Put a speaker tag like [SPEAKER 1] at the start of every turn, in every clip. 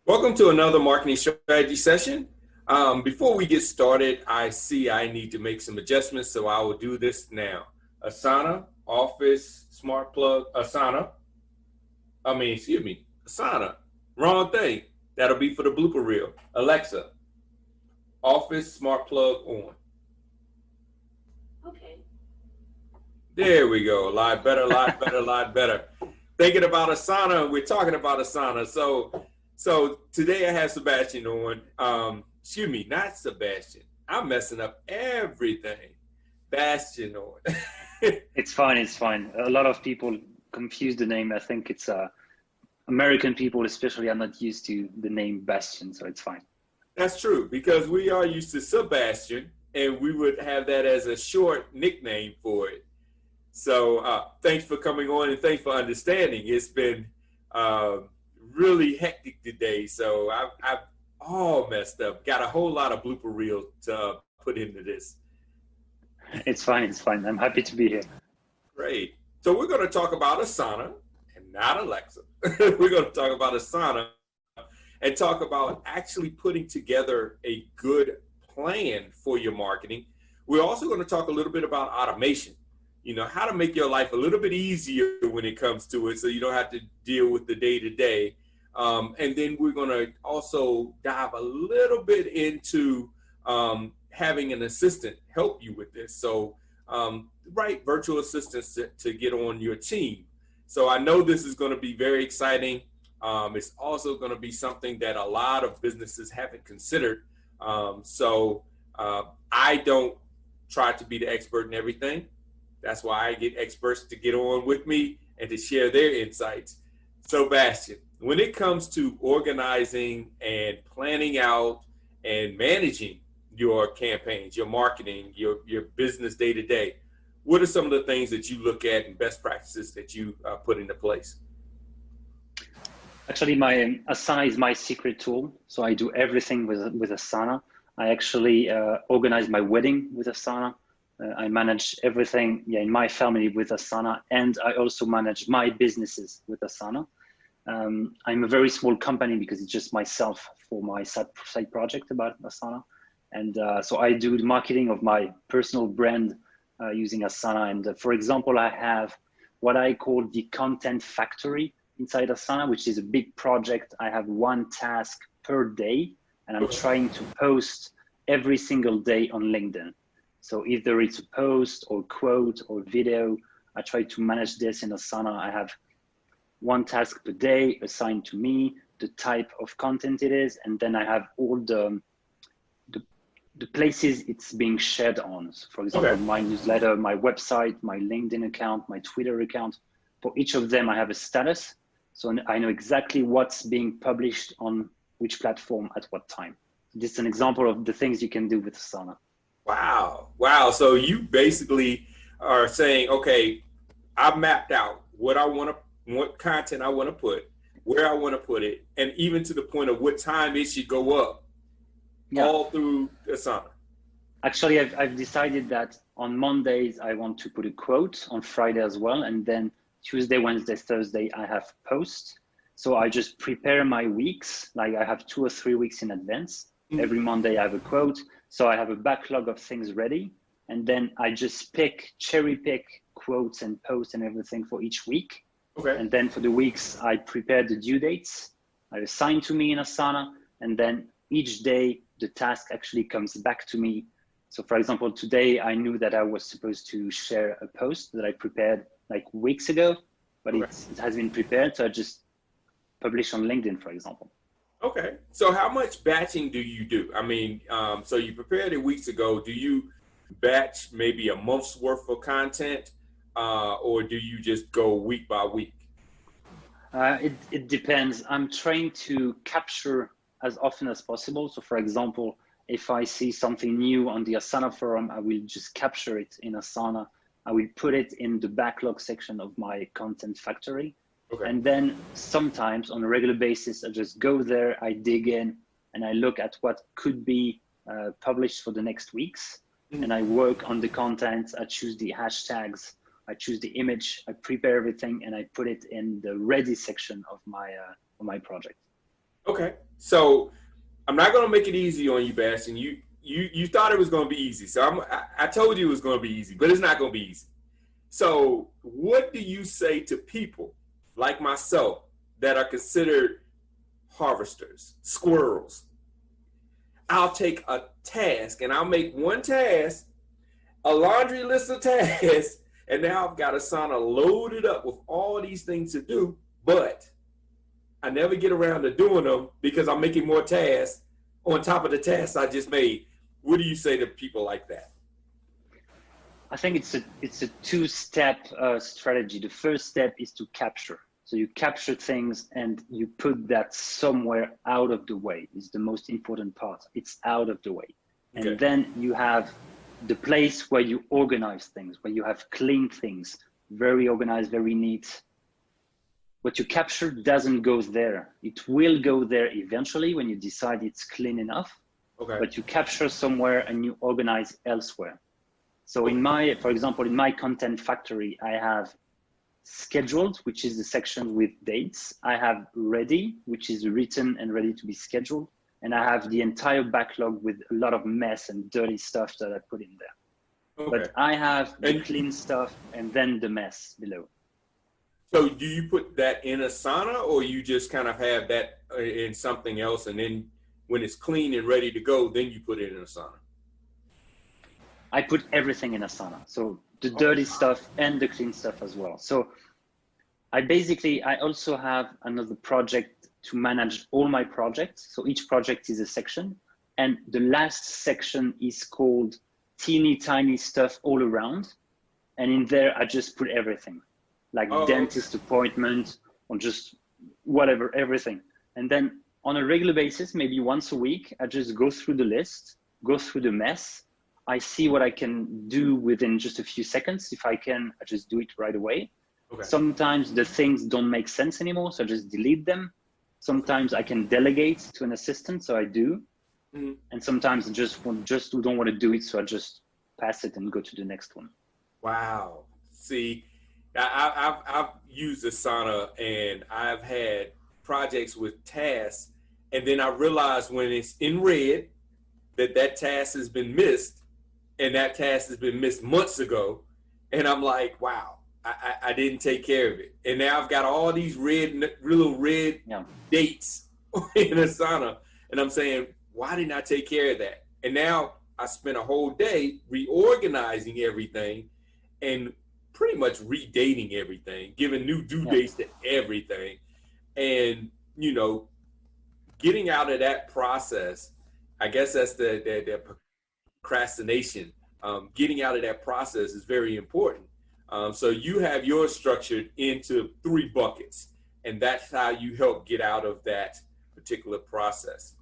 [SPEAKER 1] Welcome to another marketing strategy session. Before we get started, I see I need to make some adjustments, so I will do this now. Asana, Office, Smart Plug, Asana. Wrong thing. That'll be for the blooper reel. Alexa, Office, Smart Plug on.
[SPEAKER 2] Okay.
[SPEAKER 1] There we go. A lot better, a lot better, a lot better. Thinking about Asana, we're talking about Asana. So today I have Sebastian on. Not Sebastian. I'm messing up everything. Bastion on.
[SPEAKER 3] It's fine. It's fine. A lot of people confuse the name. I think it's American people, especially, are not used to the name Bastion, so it's fine.
[SPEAKER 1] That's true because we are used to Sebastian, and we would have that as a short nickname for it. So thanks for coming on and thanks for understanding. It's been really hectic today, so I've all messed up. Got a whole lot of blooper reels to put into this.
[SPEAKER 3] It's fine. It's fine. I'm happy to be here.
[SPEAKER 1] Great. So we're going to talk about Asana and not Alexa. We're going to talk about Asana and talk about actually putting together a good plan for your marketing. We're also going to talk a little bit about automation. You know, how to make your life a little bit easier when it comes to it so you don't have to deal with the day-to-day. And then we're going to also dive a little bit into having an assistant help you with this. So, virtual assistants to get on your team. So I know this is going to be very exciting. It's also going to be something that a lot of businesses haven't considered. I don't try to be the expert in everything. That's why I get experts to get on with me and to share their insights. So, Bastian, when it comes to organizing and planning out and managing your campaigns, your marketing, your business day to day, what are some of the things that you look at and best practices that you put into place?
[SPEAKER 3] Actually, my Asana is my secret tool, so I do everything with Asana. I actually organize my wedding with Asana. I manage everything in my family with Asana, and I also manage my businesses with Asana. I'm a very small company because it's just myself for my side project about Asana. And so I do the marketing of my personal brand using Asana. And for example, I have what I call the content factory inside Asana, which is a big project. I have one task per day, and I'm trying to post every single day on LinkedIn. So either it's a post or quote or video, I try to manage this in Asana. I have one task per day assigned to me, the type of content it is, and then I have all the places it's being shared on. So for example, my newsletter, my website, my LinkedIn account, my Twitter account. For each of them, I have a status. So I know exactly what's being published on which platform at what time. This is an example of the things you can do with Asana.
[SPEAKER 1] Wow. So you basically are saying, okay, I've mapped out what content I want to put, where I want to put it, and even to the point of what time it should go up, all through Asana.
[SPEAKER 3] Actually, I've decided that on Mondays, I want to put a quote, on Friday as well. And then Tuesday, Wednesday, Thursday, I have posts. So I just prepare my weeks, like I have 2 or 3 weeks in advance. Every Monday I have a quote. So I have a backlog of things ready. And then I just cherry pick quotes and posts and everything for each week.
[SPEAKER 1] Okay.
[SPEAKER 3] And then for the weeks, I prepare the due dates. I assign to me in Asana. And then each day, the task actually comes back to me. So for example, today I knew that I was supposed to share a post that I prepared like weeks ago, but it has been prepared. So I just publish on LinkedIn, for example.
[SPEAKER 1] Okay. So how much batching do you do? I mean, so you prepared it weeks ago. Do you batch maybe a month's worth of content, or do you just go week by week?
[SPEAKER 3] It depends. I'm trying to capture as often as possible. So for example, if I see something new on the Asana forum, I will just capture it in Asana. I will put it in the backlog section of my content factory. Okay. And then sometimes on a regular basis, I just go there, I dig in, and I look at what could be published for the next weeks. And I work on the content, I choose the hashtags, I choose the image, I prepare everything, and I put it in the ready section of my project.
[SPEAKER 1] Okay. So I'm not going to make it easy on you, Bastion. You thought it was going to be easy. So I told you it was going to be easy, but it's not going to be easy. So what do you say to people like myself that are considered harvesters, squirrels? I'll take a task and I'll make one task, a laundry list of tasks, and now I've got Asana loaded up with all these things to do, but I never get around to doing them because I'm making more tasks on top of the tasks I just made. What do you say to people like that?
[SPEAKER 3] I think it's a two-step strategy. The first step is to capture. So you capture things and you put that somewhere out of the way. Is the most important part. It's out of the way. And
[SPEAKER 1] Okay.
[SPEAKER 3] then you have the place where you organize things, where you have clean things, very organized, very neat. What you capture doesn't go there. It will go there eventually when you decide it's clean enough,
[SPEAKER 1] Okay.
[SPEAKER 3] but you capture somewhere and you organize elsewhere. So for example, in my content factory, I have scheduled, which is the section with dates. I have ready, which is written and ready to be scheduled. And I have the entire backlog with a lot of mess and dirty stuff that I put in there.
[SPEAKER 1] Okay.
[SPEAKER 3] But I have the clean stuff and then the mess below.
[SPEAKER 1] So do you put that in Asana, or you just kind of have that in something else, and then when it's clean and ready to go, then you put it in Asana?
[SPEAKER 3] I put everything in Asana. So the dirty stuff and the clean stuff as well. So I also have another project to manage all my projects. So each project is a section. And the last section is called teeny tiny stuff all around. And in there, I just put everything, like dentist appointment or just whatever, everything. And then on a regular basis, maybe once a week, I just go through the list, go through the mess. I see what I can do within just a few seconds. If I can, I just do it right away.
[SPEAKER 1] Okay.
[SPEAKER 3] Sometimes the things don't make sense anymore, so I just delete them. Sometimes I can delegate to an assistant, so I do. Mm-hmm. And sometimes I just don't want to do it, so I just pass it and go to the next one.
[SPEAKER 1] Wow. See, I've used Asana and I've had projects with tasks, and then I realize when it's in red that task has been missed, and that task has been missed months ago, and I'm like, wow, I didn't take care of it, and now I've got all these little red dates in Asana, and I'm saying, why didn't I take care of that? And now I spent a whole day reorganizing everything and pretty much redating everything, giving new due dates to everything, and getting out of that process. I guess that's the procrastination. Getting out of that process is very important. So you have yours structured into 3 buckets, and that's how you help get out of that particular process.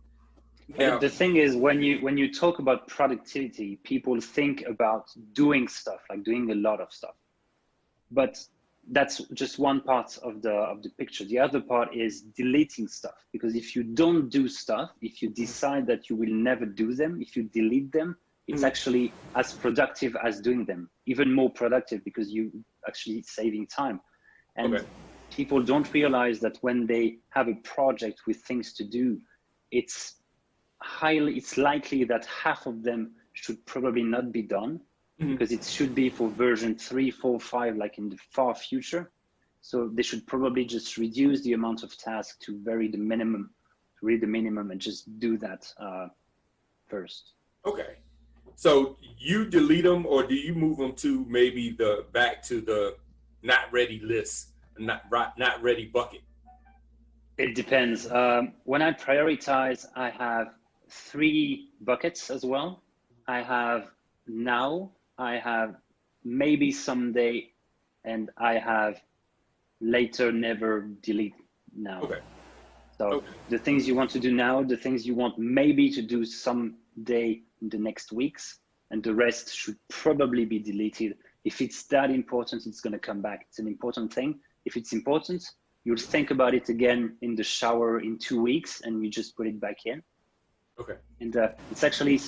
[SPEAKER 3] Now, the thing is, when you talk about productivity, people think about doing stuff, like doing a lot of stuff. But that's just one part of the picture. The other part is deleting stuff, because if you don't do stuff, if you decide that you will never do them, if you delete them, it's actually as productive as doing them, even more productive, because you actually saving time. And people don't realize that when they have a project with things to do, it's likely that half of them should probably not be done, because it should be for version 3, 4, 5, like in the far future. So they should probably just reduce the amount of tasks to read the minimum, and just do that first.
[SPEAKER 1] Okay. So you delete them, or do you move them to maybe back to the not ready list, not ready bucket?
[SPEAKER 3] It depends. When I prioritize, I have 3 buckets as well. I have now, I have maybe someday, and I have later, never, delete now.
[SPEAKER 1] Okay.
[SPEAKER 3] So the things you want to do now, the things you want maybe to do someday in the next weeks, and the rest should probably be deleted. If it's that important, it's going to come back. It's an important thing. If it's important, you'll think about it again in the shower in 2 weeks, and you just put it back in.
[SPEAKER 1] Okay.
[SPEAKER 3] And it's actually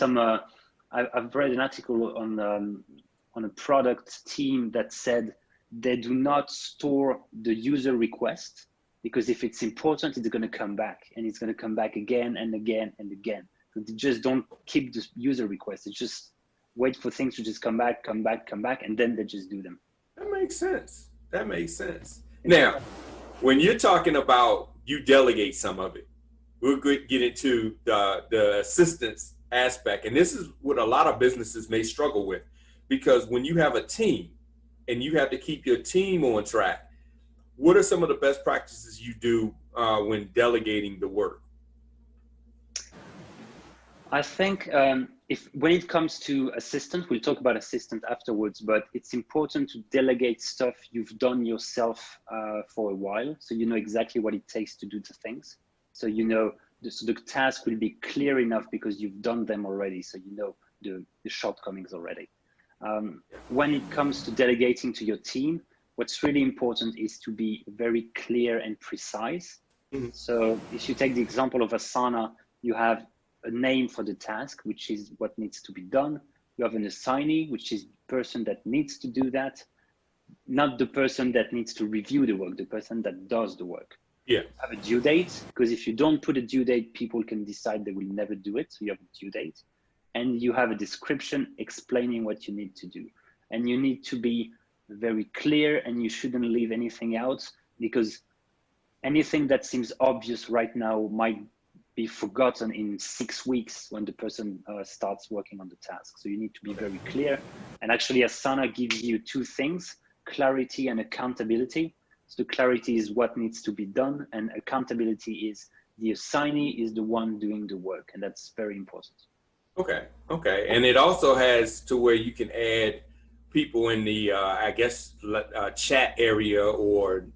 [SPEAKER 3] I've read an article on a product team that said they do not store the user request. because if it's important, it's going to come back, and it's going to come back again and again and again. So they just don't keep the user requests. It's just wait for things to just come back, and then they just do them.
[SPEAKER 1] That makes sense. That makes sense. Now, when you're talking about you delegate some of it, we'll get into the assistance aspect. And this is what a lot of businesses may struggle with, because when you have a team and you have to keep your team on track, what are some of the best practices you do when delegating the work?
[SPEAKER 3] I think when it comes to assistant, we'll talk about assistant afterwards, but it's important to delegate stuff you've done yourself for a while. So you know exactly what it takes to do the things. So you know, so the task will be clear enough because you've done them already. So you know the shortcomings already. When it comes to delegating to your team, what's really important is to be very clear and precise. Mm-hmm. So if you take the example of Asana, you have a name for the task, which is what needs to be done. You have an assignee, which is the person that needs to do that, not the person that needs to review the work, the person that does the work.
[SPEAKER 1] Yeah.
[SPEAKER 3] You have a due date, because if you don't put a due date, people can decide they will never do it. So you have a due date. And you have a description explaining what you need to do. And you need to be very clear, and you shouldn't leave anything out, because anything that seems obvious right now might be forgotten in 6 weeks when the person starts working on the task. So you need to be very clear. And actually Asana gives you two things, clarity and accountability. So the clarity is what needs to be done, and accountability is the assignee is the one doing the work. And that's very important.
[SPEAKER 1] Okay. Okay. And it also has to where you can add people in the, I guess, chat area or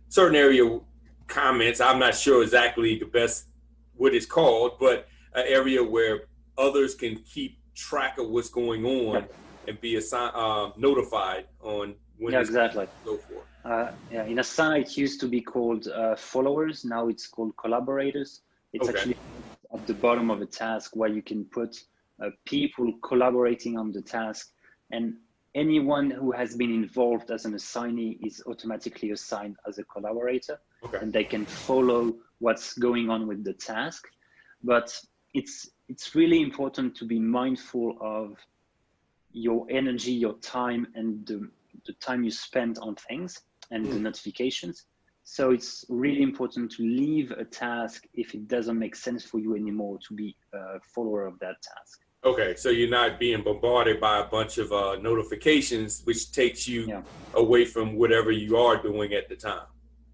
[SPEAKER 1] certain area comments. I'm not sure exactly the best what it's called, but an area where others can keep track of what's going on and be notified on when
[SPEAKER 3] exactly.
[SPEAKER 1] So forth.
[SPEAKER 3] In Asana, it used to be called followers. Now it's called collaborators. It's actually at the bottom of a task where you can put people collaborating on the task, and anyone who has been involved as an assignee is automatically assigned as a collaborator, and they can follow what's going on with the task. But it's really important to be mindful of your energy, your time, and the time you spend on things and the notifications. So it's really important to leave a task if it doesn't make sense for you anymore to be a follower of that task.
[SPEAKER 1] Okay, so you're not being bombarded by a bunch of notifications, which takes you away from whatever you are doing at the time.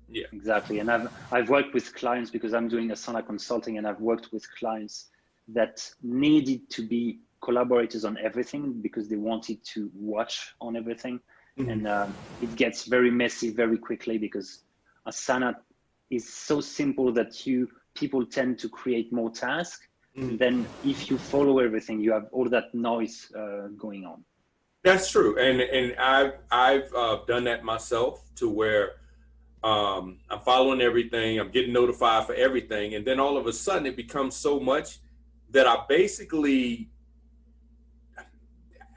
[SPEAKER 1] Yeah,
[SPEAKER 3] exactly. And I've worked with clients, because I'm doing Asana consulting, and I've worked with clients that needed to be collaborators on everything because they wanted to watch on everything. Mm-hmm. And it gets very messy very quickly, because Asana is so simple that people tend to create more tasks. Mm-hmm. Then if you follow everything, you have all that noise going on.
[SPEAKER 1] That's true. And I've done that myself, to where I'm following everything, I'm getting notified for everything. And then all of a sudden it becomes so much that I basically,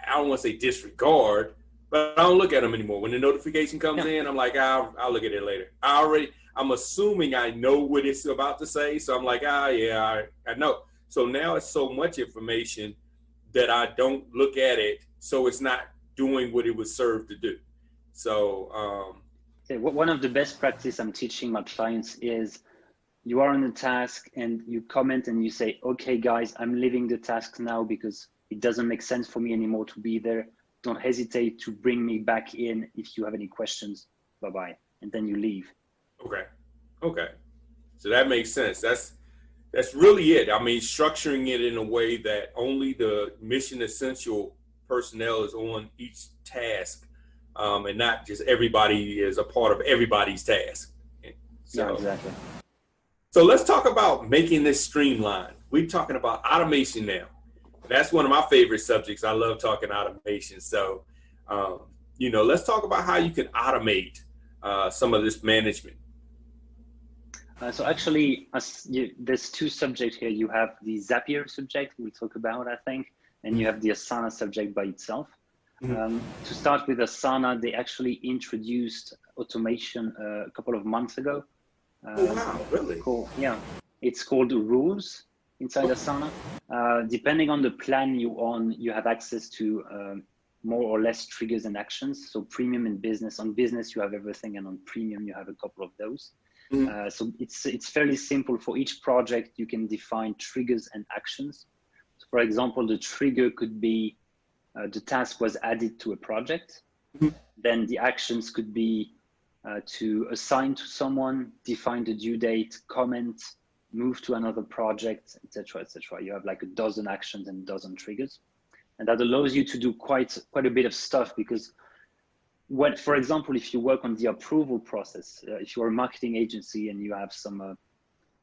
[SPEAKER 1] I don't want to say disregard, but I don't look at them anymore. When the notification comes in, I'm like, I'll look at it later. I'm assuming I know what it's about to say. So I'm like, I know. So now it's so much information that I don't look at it. So it's not doing what it was served to do. So
[SPEAKER 3] one of the best practice I'm teaching my clients is, you are on a task and you comment and you say, okay, guys, I'm leaving the task now because it doesn't make sense for me anymore to be there. Don't hesitate to bring me back in if you have any questions. Bye-bye. And then you leave.
[SPEAKER 1] Okay. So that makes sense. That's really it. I mean, structuring it in a way that only the mission essential personnel is on each task, and not just everybody is a part of everybody's task. So,
[SPEAKER 3] yeah, exactly.
[SPEAKER 1] So let's talk about making this streamlined. We're talking about automation now. That's one of my favorite subjects. I love talking automation. So, let's talk about how you can automate some of this management.
[SPEAKER 3] So actually, there's two subjects here. You have the Zapier subject we'll talk about, I think, and you have the Asana subject by itself. Mm-hmm. To start with Asana, they actually introduced automation a couple of months ago.
[SPEAKER 1] Oh wow, really?
[SPEAKER 3] It's called Rules inside Asana. Depending on the plan you own, you have access to more or less triggers and actions. So premium and business. On business, you have everything, and on premium, you have a couple of those. So it's fairly simple. For each project, you can define triggers and actions. So for example, the trigger could be the task was added to a project. Then the actions could be to assign to someone, define the due date, comment, move to another project, etc., etc. You have like a dozen actions and a dozen triggers, and that allows you to do quite a bit of stuff. Because when, for example, if you work on the approval process, if you're a marketing agency and you have some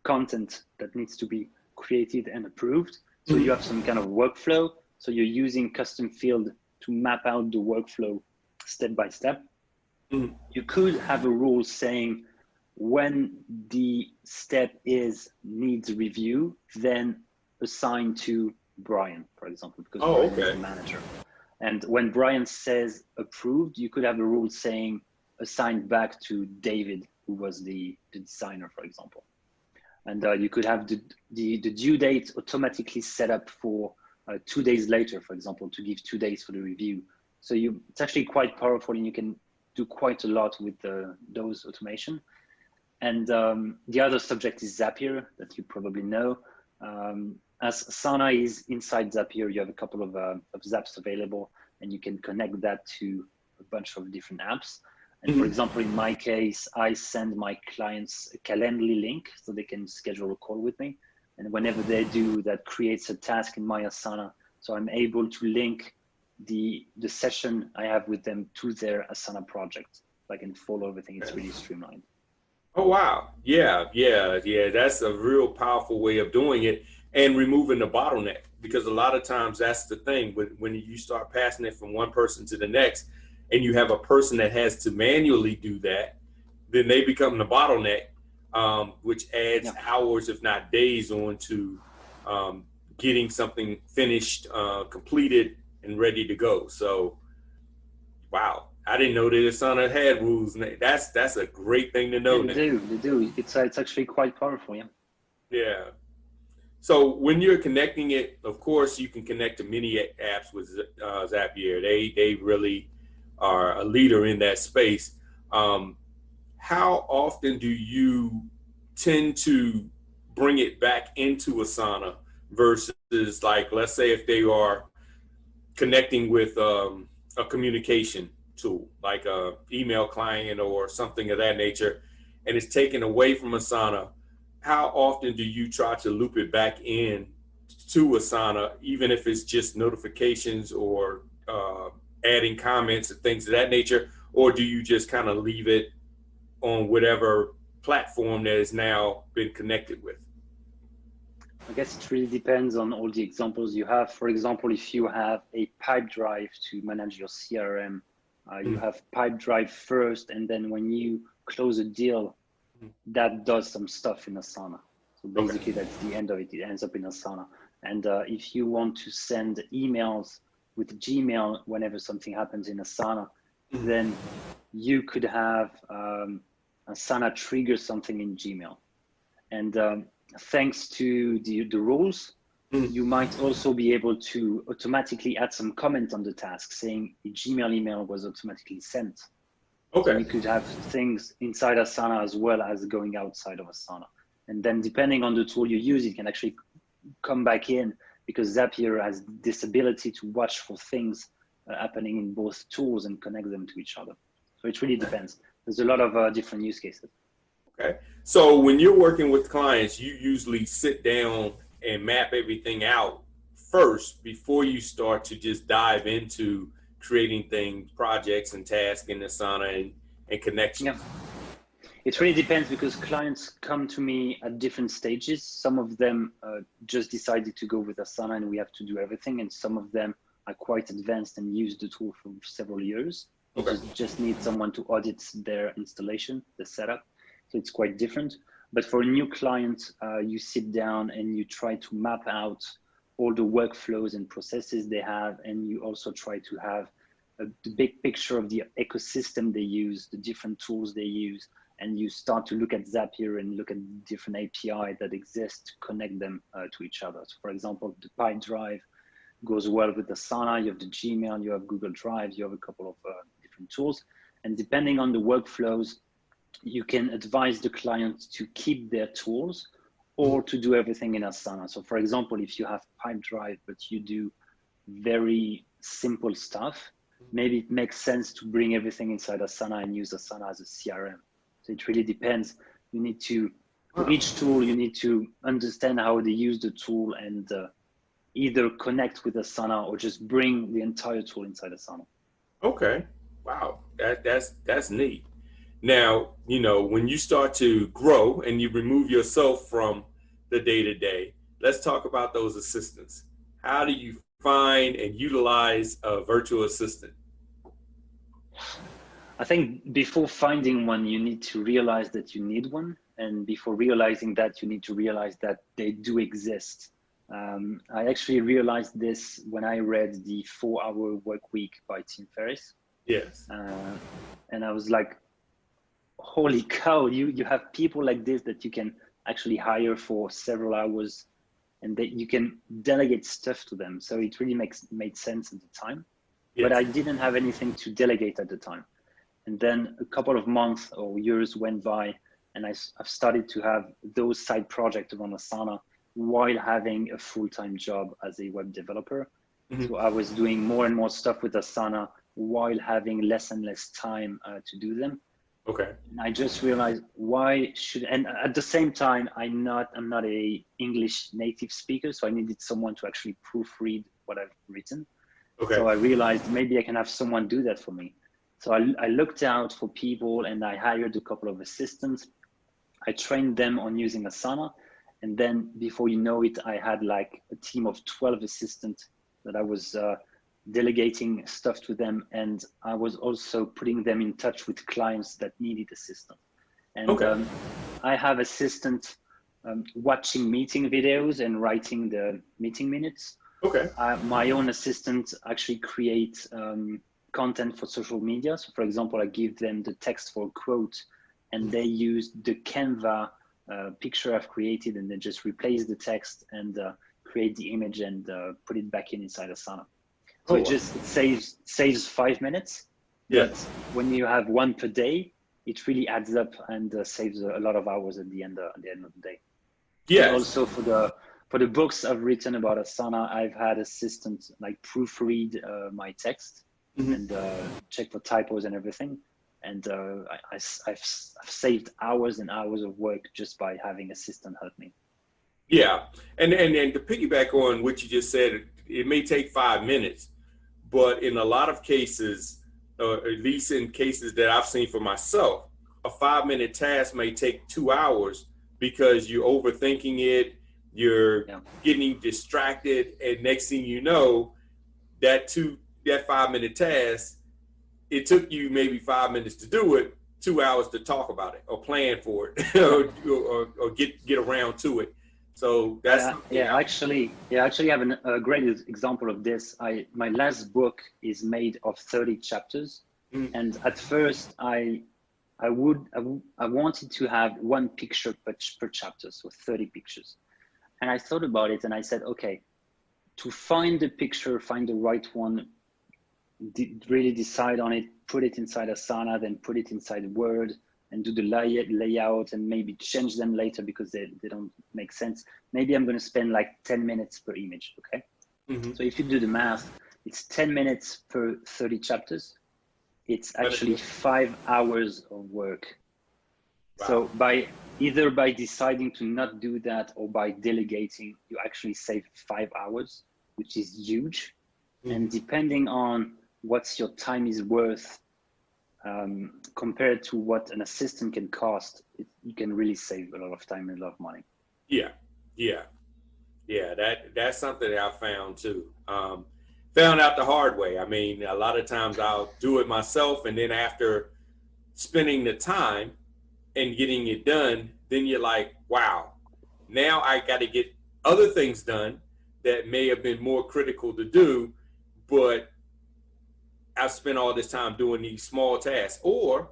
[SPEAKER 3] content that needs to be created and approved, so you have some kind of workflow. So you're using custom field to map out the workflow step by step. You could have a rule saying when the step needs review, then assign to Brian, for example, because Brian is the manager. And when Brian says approved, you could have a rule saying assigned back to David, who was the designer, for example. And you could have the due date automatically set up for 2 days later, for example, to give 2 days for the review. So it's actually quite powerful, and you can do quite a lot with those automation. And the other subject is Zapier, that you probably know. As Sauna is inside Zapier, you have a couple of Zaps available, and you can connect that to a bunch of different apps. And for example, in my case, I send my clients a Calendly link so they can schedule a call with me. And whenever they do, that creates a task in my Asana. So I'm able to link the session I have with them to their Asana project. I can follow everything. It's really streamlined.
[SPEAKER 1] Oh wow, yeah. That's a real powerful way of doing it and removing the bottleneck, because a lot of times that's the thing when you start passing it from one person to the next, and you have a person that has to manually do that, then they become the bottleneck, which adds hours, if not days, on to getting something finished, completed, and ready to go. So, wow, I didn't know that Asana had rules. That's a great thing to know.
[SPEAKER 3] They do. It's actually quite powerful.
[SPEAKER 1] Yeah. So when you're connecting it, of course, you can connect to many apps with Zapier. They really are a leader in that space. How often do you tend to bring it back into Asana versus, like, let's say if they are connecting with a communication tool, like a email client or something of that nature, and it's taken away from Asana? How often do you try to loop it back in to Asana, even if it's just notifications or adding comments and things of that nature, or do you just kind of leave it on whatever platform that has now been connected with?
[SPEAKER 3] I guess it really depends on all the examples you have. For example, if you have a pipe drive to manage your CRM, you have pipe drive first, and then when you close a deal, that does some stuff in Asana. So basically that's the end of it. It ends up in Asana. And if you want to send emails with Gmail whenever something happens in Asana, then you could have Asana trigger something in Gmail. And thanks to the rules, you might also be able to automatically add some comment on the task saying the Gmail email was automatically sent. So you could have things inside Asana as well as going outside of Asana. And then depending on the tool you use, it can actually come back in, because Zapier has this ability to watch for things happening in both tools and connect them to each other. So it really depends. There's a lot of different use cases.
[SPEAKER 1] Okay. So when you're working with clients, you usually sit down and map everything out first before you start to just dive into creating things, projects and tasks in Asana and connections.
[SPEAKER 3] Yeah. It really depends, because clients come to me at different stages. Some of them just decided to go with Asana and we have to do everything. And some of them are quite advanced and use the tool for several years. Just need someone to audit their installation, the setup. So it's quite different. But for a new client, you sit down and you try to map out all the workflows and processes they have. And you also try to have the big picture of the ecosystem they use, the different tools they use, and you start to look at Zapier and look at different API that exist to connect them to each other. So for example, the Pipedrive goes well with the Sauna, you have the Gmail, you have Google Drive, you have a couple of different tools. And depending on the workflows, you can advise the client to keep their tools or to do everything in Asana. So for example, if you have Pipedrive, but you do very simple stuff, maybe it makes sense to bring everything inside Asana and use Asana as a CRM. So it really depends. You need to, for each tool, you need to understand how they use the tool and either connect with Asana or just bring the entire tool inside Asana.
[SPEAKER 1] Okay. Wow. That's neat. Now, when you start to grow and you remove yourself from the day-to-day, let's talk about those assistants. How do you find and utilize a virtual assistant?
[SPEAKER 3] I think before finding one, you need to realize that you need one. And before realizing that, you need to realize that they do exist. I actually realized this when I read the 4-Hour Work Week by Tim Ferriss.
[SPEAKER 1] Yes.
[SPEAKER 3] And I was like, holy cow, you have people like this that you can actually hire for several hours and that you can delegate stuff to them. So it really made sense at the time. Yes. But I didn't have anything to delegate at the time. And then a couple of months or years went by and I've started to have those side projects around Asana while having a full-time job as a web developer. Mm-hmm. So I was doing more and more stuff with Asana while having less and less time to do them.
[SPEAKER 1] Okay.
[SPEAKER 3] And I just realized and at the same time, I'm not a English native speaker, so I needed someone to actually proofread what I've written. Okay. So I realized maybe I can have someone do that for me. So I looked out for people and I hired a couple of assistants. I trained them on using Asana. And then before you know it, I had like a team of 12 assistants that I was delegating stuff to them. And I was also putting them in touch with clients that needed assistance. And okay. I have assistants watching meeting videos and writing the meeting minutes.
[SPEAKER 1] Okay.
[SPEAKER 3] My own assistant actually creates content for social media. So for example, I give them the text for a quote and they use the Canva picture I've created and then just replace the text and create the image and put it back inside Asana. So it saves 5 minutes. Yeah. But when you have one per day, it really adds up and saves a lot of hours at the end of the day. Yeah. And also for the books I've written about Asana, I've had assistants like proofread my text mm-hmm. and check for typos and everything. And I've saved hours and hours of work just by having assistant help me.
[SPEAKER 1] Yeah, and to piggyback on what you just said, it may take 5 minutes, but in a lot of cases, at least in cases that I've seen for myself, a 5-minute task may take 2 hours because you're overthinking it, you're getting distracted, and next thing you know, that 5-minute task, it took you maybe 5 minutes to do it, 2 hours to talk about it or plan for it or get around to it. So that's
[SPEAKER 3] I actually have a great example of this. My last book is made of 30 chapters, and at first I wanted to have one picture per chapter, so 30 pictures. And I thought about it and I said, okay, to find the picture, find the right one, really decide on it, put it inside Asana, then put it inside Word and do the layout and maybe change them later because they don't make sense. Maybe I'm going to spend like 10 minutes per image, okay? Mm-hmm. So if you do the math, it's 10 minutes per 30 chapters. It's actually 5 hours of work. Wow. So by deciding to not do that or by delegating, you actually save 5 hours, which is huge. Mm-hmm. And depending on what your time is worth compared to what an assistant can cost, you can really save a lot of time and a lot of money.
[SPEAKER 1] Yeah. That's something that I found too. Found out the hard way. I mean, a lot of times I'll do it myself, and then after spending the time and getting it done, then you're like, wow, now I got to get other things done that may have been more critical to do, but I've spent all this time doing these small tasks, or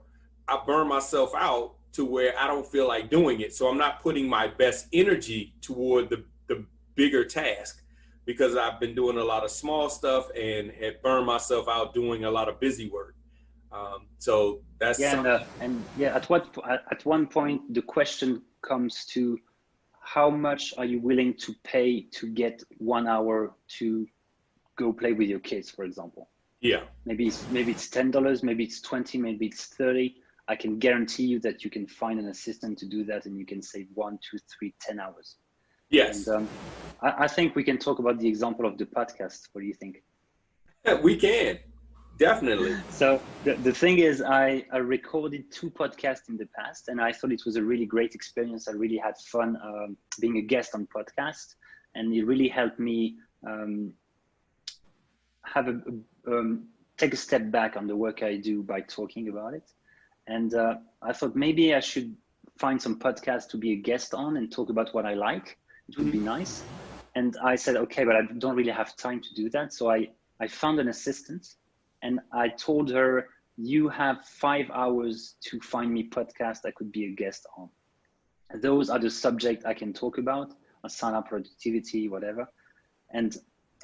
[SPEAKER 1] I burn myself out to where I don't feel like doing it. So I'm not putting my best energy toward the bigger task because I've been doing a lot of small stuff and had burned myself out doing a lot of busy work. So that's
[SPEAKER 3] Yeah,
[SPEAKER 1] something.
[SPEAKER 3] and yeah, at one point the question comes to how much are you willing to pay to get 1 hour to go play with your kids, for example.
[SPEAKER 1] Yeah.
[SPEAKER 3] Maybe it's $10, maybe it's 20, maybe it's 30. I can guarantee you that you can find an assistant to do that, and you can save 1, 2, 3, 10 hours. And
[SPEAKER 1] Yes.
[SPEAKER 3] I think we can talk about the example of the podcast. What do you think?
[SPEAKER 1] We can definitely.
[SPEAKER 3] So the thing is, I recorded 2 podcasts in the past, and I thought it was a really great experience. I really had fun being a guest on podcast, and it really helped me have take a step back on the work I do by talking about it. And I thought maybe I should find some podcasts to be a guest on and talk about what I like. It would be nice. And I said, okay, but I don't really have time to do that. So I found an assistant, and I told her, you have 5 hours to find me podcast I could be a guest on. Those are the subject I can talk about, Asana, productivity, whatever. And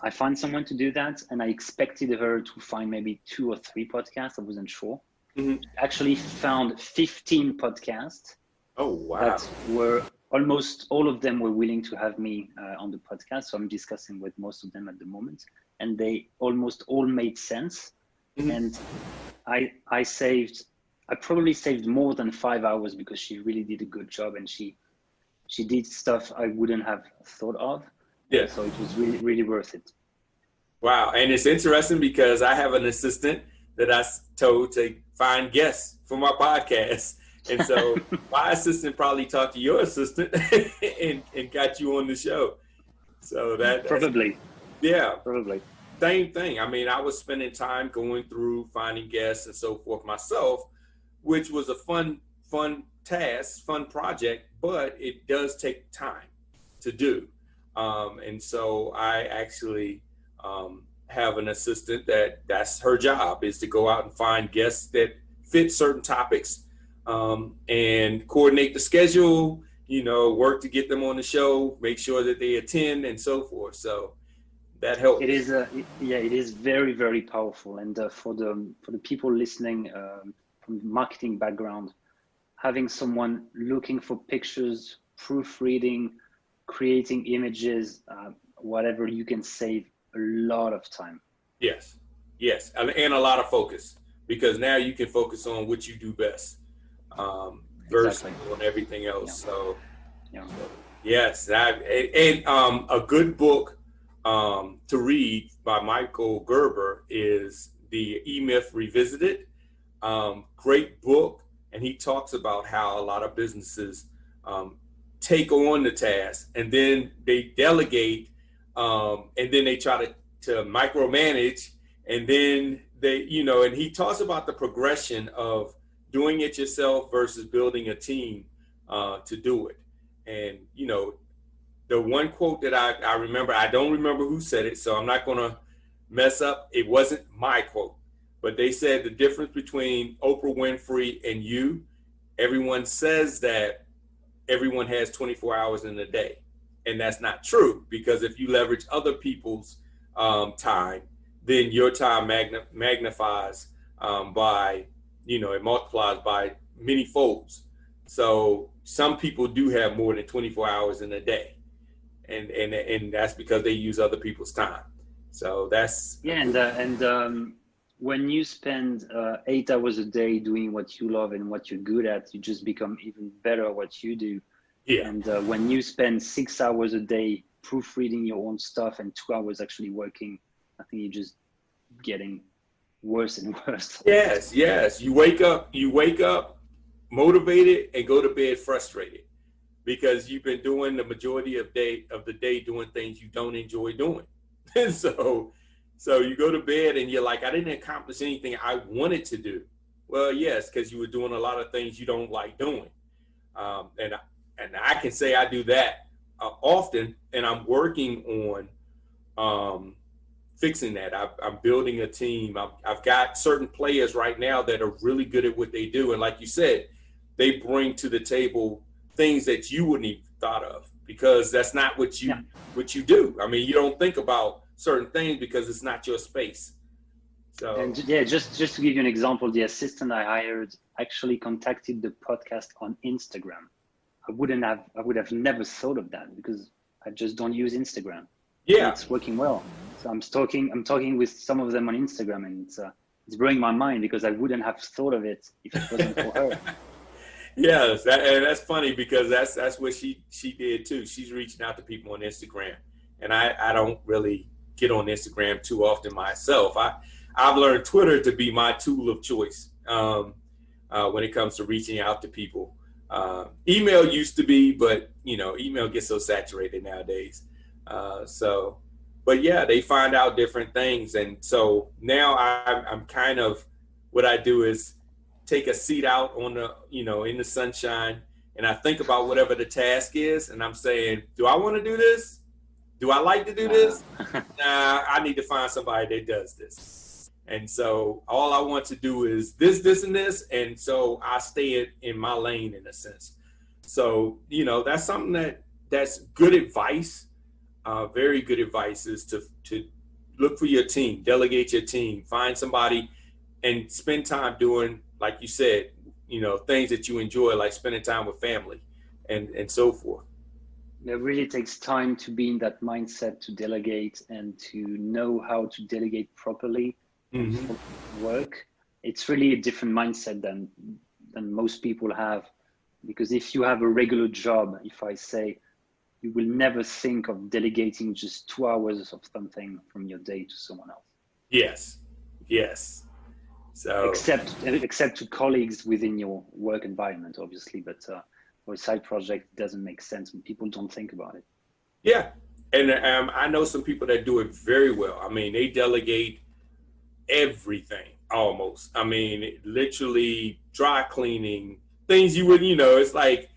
[SPEAKER 3] I found someone to do that, and I expected her to find maybe 2 or 3 podcasts. I wasn't sure.
[SPEAKER 1] Mm-hmm.
[SPEAKER 3] Actually found 15 podcasts.
[SPEAKER 1] Oh, wow.
[SPEAKER 3] That were almost all of them were willing to have me on the podcast. So I'm discussing with most of them at the moment, and they almost all made sense. Mm-hmm. And I probably saved more than 5 hours because she really did a good job, and she did stuff I wouldn't have thought of.
[SPEAKER 1] Yeah.
[SPEAKER 3] So it was really, really worth it.
[SPEAKER 1] Wow. And it's interesting because I have an assistant that I told to find guests for my podcast. And so my assistant probably talked to your assistant and got you on the show. So that's
[SPEAKER 3] probably.
[SPEAKER 1] Yeah.
[SPEAKER 3] Probably.
[SPEAKER 1] Same thing. I mean, I was spending time going through finding guests and so forth myself, which was a fun task, fun project, but it does take time to do. And so I actually have an assistant that's her job is to go out and find guests that fit certain topics and coordinate the schedule, work to get them on the show, make sure that they attend and so forth. So that helps.
[SPEAKER 3] It is, it is very, very powerful. And for the people listening from marketing background, having someone looking for pictures, proofreading, creating images, whatever, you can save a lot of time.
[SPEAKER 1] Yes, and a lot of focus, because now you can focus on what you do best versus on everything else. Yeah. So, yes, and a good book to read by Michael Gerber is The E-Myth Revisited. Great book, and he talks about how a lot of businesses take on the task and then they delegate and then they try to micromanage, and then they, and he talks about the progression of doing it yourself versus building a team to do it. And, the one quote that I remember, I don't remember who said it, so I'm not going to mess up. It wasn't my quote, but they said the difference between Oprah Winfrey and you, everyone says that everyone has 24 hours in a day. And that's not true, because if you leverage other people's time, then your time magnifies by, it multiplies by many folds. So some people do have more than 24 hours in a day. And that's because they use other people's time. So that's
[SPEAKER 3] and when you spend 8 hours a day doing what you love and what you're good at, you just become even better at what you do.
[SPEAKER 1] Yeah.
[SPEAKER 3] And when you spend 6 hours a day proofreading your own stuff and 2 hours actually working, I think you're just getting worse and worse.
[SPEAKER 1] Yes. You wake up motivated and go to bed frustrated, because you've been doing the majority of the day doing things you don't enjoy doing. And so you go to bed and you're like, I didn't accomplish anything I wanted to do. Well, yes, because you were doing a lot of things you don't like doing. And I can say I do that often, and I'm working on fixing that. I'm building a team. I've got certain players right now that are really good at what they do. And like you said, they bring to the table things that you wouldn't even thought of, because that's not what
[SPEAKER 3] Yeah.
[SPEAKER 1] you do. I mean, you don't think about certain things because it's not your space. So
[SPEAKER 3] And yeah, just to give you an example, the assistant I hired actually contacted the podcast on Instagram. I would have never thought of that because I just don't use Instagram. And
[SPEAKER 1] yeah,
[SPEAKER 3] it's working well. So I'm talking with some of them on Instagram, and it's blowing my mind because I wouldn't have thought of it if it wasn't for her.
[SPEAKER 1] yes, and that's funny because that's what she did too. She's reaching out to people on Instagram, and I don't really get on Instagram too often myself. I've learned Twitter to be my tool of choice when it comes to reaching out to people. Email used to be, but email gets so saturated nowadays. But yeah, they find out different things, and so now I'm kind of, what I do is take a seat out on the in the sunshine, and I think about whatever the task is, and I'm saying, do I want to do this? Do I like to do this? Nah, I need to find somebody that does this. And so all I want to do is this, and this. And so I stay in my lane in a sense. So, that's something that's good advice. Very good advice is to look for your team, delegate your team, find somebody and spend time doing, like you said, things that you enjoy, like spending time with family and so forth.
[SPEAKER 3] It really takes time to be in that mindset to delegate and to know how to delegate properly and for work. It's really a different mindset than most people have, because if you have a regular job, if I say, you will never think of delegating just 2 hours of something from your day to someone else.
[SPEAKER 1] Yes. So
[SPEAKER 3] except to colleagues within your work environment, obviously, but for a side project, it doesn't make sense and people don't think about it.
[SPEAKER 1] Yeah, and I know some people that do it very well. I mean, they delegate everything almost. I mean, literally dry cleaning, things you wouldn't, it's like,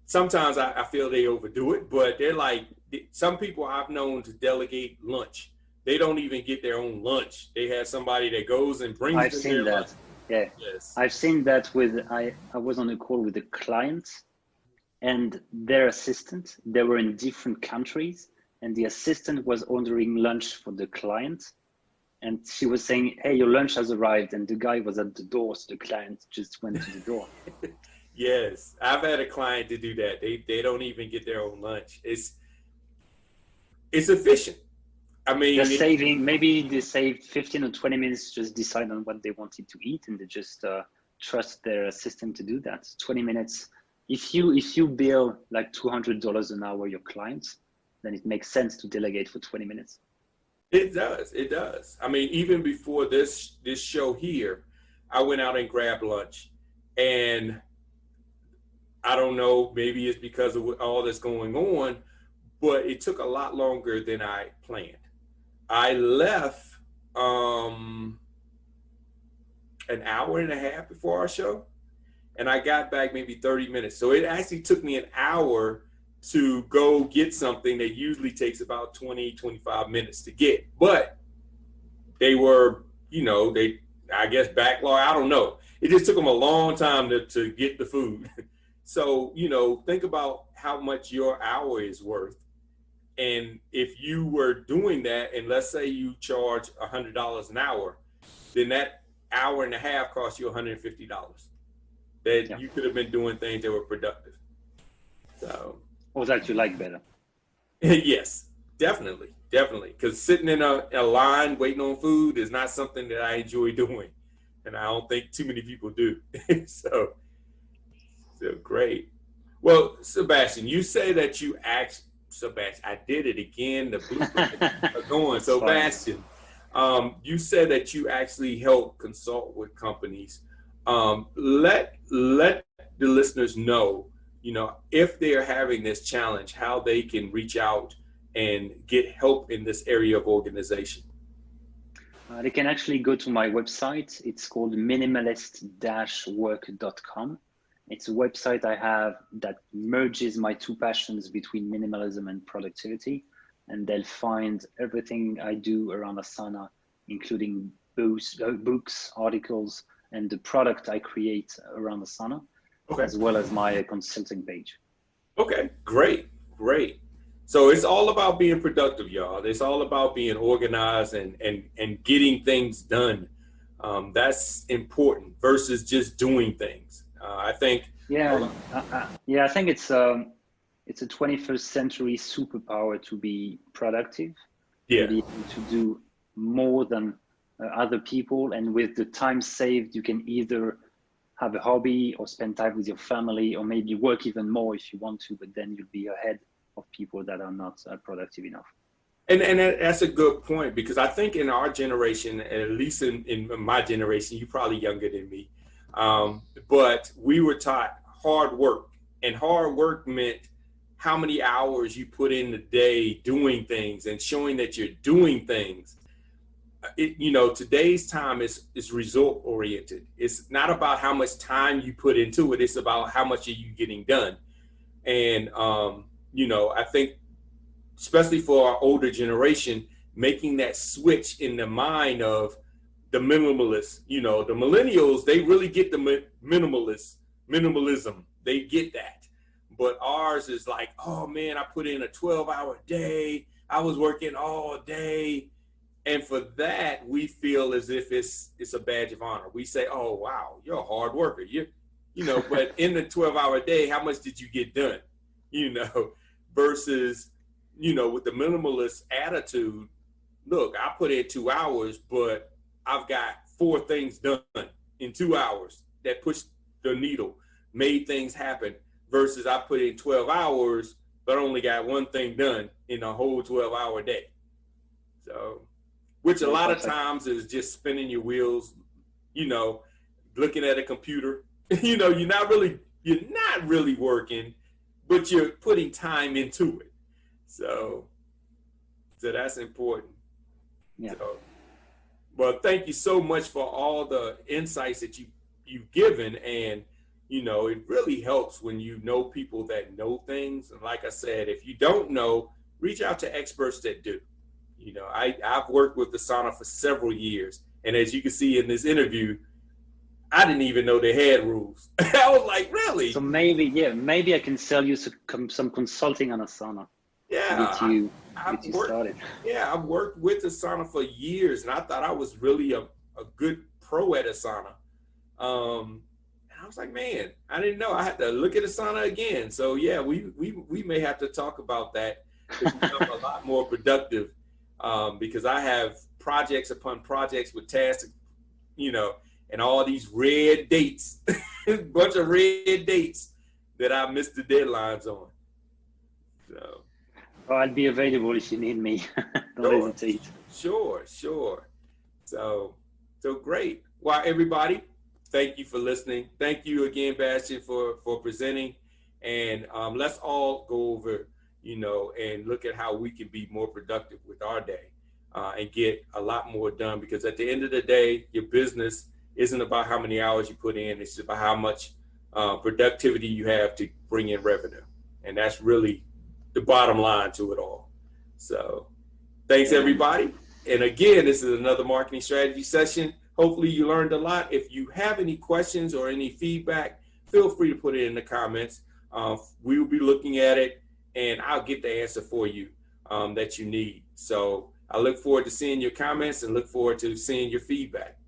[SPEAKER 1] sometimes I feel they overdo it, but they're like, some people I've known to delegate lunch. They don't even get their own lunch. They have somebody that goes and brings
[SPEAKER 3] I've
[SPEAKER 1] them
[SPEAKER 3] seen
[SPEAKER 1] their
[SPEAKER 3] that.
[SPEAKER 1] lunch.
[SPEAKER 3] Yeah.
[SPEAKER 1] Yes.
[SPEAKER 3] I've seen that I was on a call with a client and their assistant. They were in different countries and the assistant was ordering lunch for the client. And she was saying, hey, your lunch has arrived. And the guy was at the door, so the client just went to the door.
[SPEAKER 1] Yes, I've had a client to do that. They don't even get their own lunch. It's efficient. I mean,
[SPEAKER 3] maybe they saved 15 or 20 minutes, just decide on what they wanted to eat, and they just trust their assistant to do that. 20 minutes. If you bill like $200 an hour your clients, then it makes sense to delegate for 20 minutes.
[SPEAKER 1] It does. I mean, even before this show here, I went out and grabbed lunch, and I don't know, maybe it's because of all that's going on, but it took a lot longer than I planned. I left an hour and a half before our show, and I got back maybe 30 minutes. So it actually took me an hour to go get something that usually takes about 20, 25 minutes to get. But they were, I guess backlog, I don't know. It just took them a long time to get the food. So, think about how much your hour is worth. And if you were doing that, and let's say you charge $100 an hour, then that hour and a half cost you $150 that you could have been doing things that were productive. So,
[SPEAKER 3] or that you like better.
[SPEAKER 1] Yes, definitely. Because sitting in a line waiting on food is not something that I enjoy doing. And I don't think too many people do. So great. Well, Sebastian, you say that you asked Sebastian. I did it again. The bloopers are going. Sebastian, you said that you actually help consult with companies. Let the listeners know, if they're having this challenge, how they can reach out and get help in this area of organization.
[SPEAKER 3] They can actually go to my website. It's called minimalist-work.com. It's a website I have that merges my two passions between minimalism and productivity. and they'll find everything I do around Asana, including books, articles, and the product I create around Asana,
[SPEAKER 1] Okay.
[SPEAKER 3] as well as my consulting page.
[SPEAKER 1] Okay. Great. Great. So it's all about being productive, y'all. It's all about being organized and getting things done. That's important versus just doing things. I think.
[SPEAKER 3] Yeah, yeah, I think it's a 21st century superpower to be productive and
[SPEAKER 1] Yeah.
[SPEAKER 3] be able to do more than other people. And with the time saved, you can either have a hobby or spend time with your family, or maybe work even more if you want to, but then you'll be ahead of people that are not productive enough.
[SPEAKER 1] And that's a good point, because I think in our generation, at least in my generation, you're probably younger than me, but we were taught hard work, and hard work meant how many hours you put in the day doing things and showing that you're doing things. Today's time is result oriented. It's not about how much time you put into it. It's about how much are you getting done. And I think, especially for our older generation, making that switch in the mind of the minimalists, the millennials, they really get the minimalism. They get that. But ours is like, oh man, I put in a 12-hour day. I was working all day. And for that, we feel as if it's a badge of honor. We say, oh, wow, you're a hard worker. But in the 12-hour day, how much did you get done? Versus, with the minimalist attitude, look, I put in 2 hours, but I've got 4 things done in 2 hours that pushed the needle, made things happen, versus I put in 12 hours, but only got 1 thing done in a whole 12-hour day. So, which a lot of times is just spinning your wheels, looking at a computer. You're not really working, but you're putting time into it. So that's important.
[SPEAKER 3] Yeah.
[SPEAKER 1] Well, thank you so much for all the insights that you've given. And, it really helps when you know people that know things. And like I said, if you don't know, reach out to experts that do. I've worked with the Sauna for several years. And as you can see in this interview, I didn't even know they had rules. I was like, really?
[SPEAKER 3] So maybe I can sell you some consulting on Asana.
[SPEAKER 1] Yeah.
[SPEAKER 3] To get you started.
[SPEAKER 1] Yeah, I've worked with Asana for years, and I thought I was really a good pro at Asana. And I was like, man, I didn't know. I had to look at Asana again. So yeah, we may have to talk about that to become a lot more productive. Because I have projects upon projects with tasks, and all these red dates, a bunch of red dates that I missed the deadlines on. So,
[SPEAKER 3] I'll be available if you need me. Don't hesitate.
[SPEAKER 1] Sure. So great. Well, everybody, thank you for listening. Thank you again, Bastian, for presenting. And let's all go over and look at how we can be more productive with our day and get a lot more done. Because at the end of the day, your business isn't about how many hours you put in. It's about how much productivity you have to bring in revenue. And that's really the bottom line to it all. So thanks, everybody. And again, this is another marketing strategy session. Hopefully you learned a lot. If you have any questions or any feedback, feel free to put it in the comments. We will be looking at it, and I'll get the answer for you that you need. So I look forward to seeing your comments and look forward to seeing your feedback.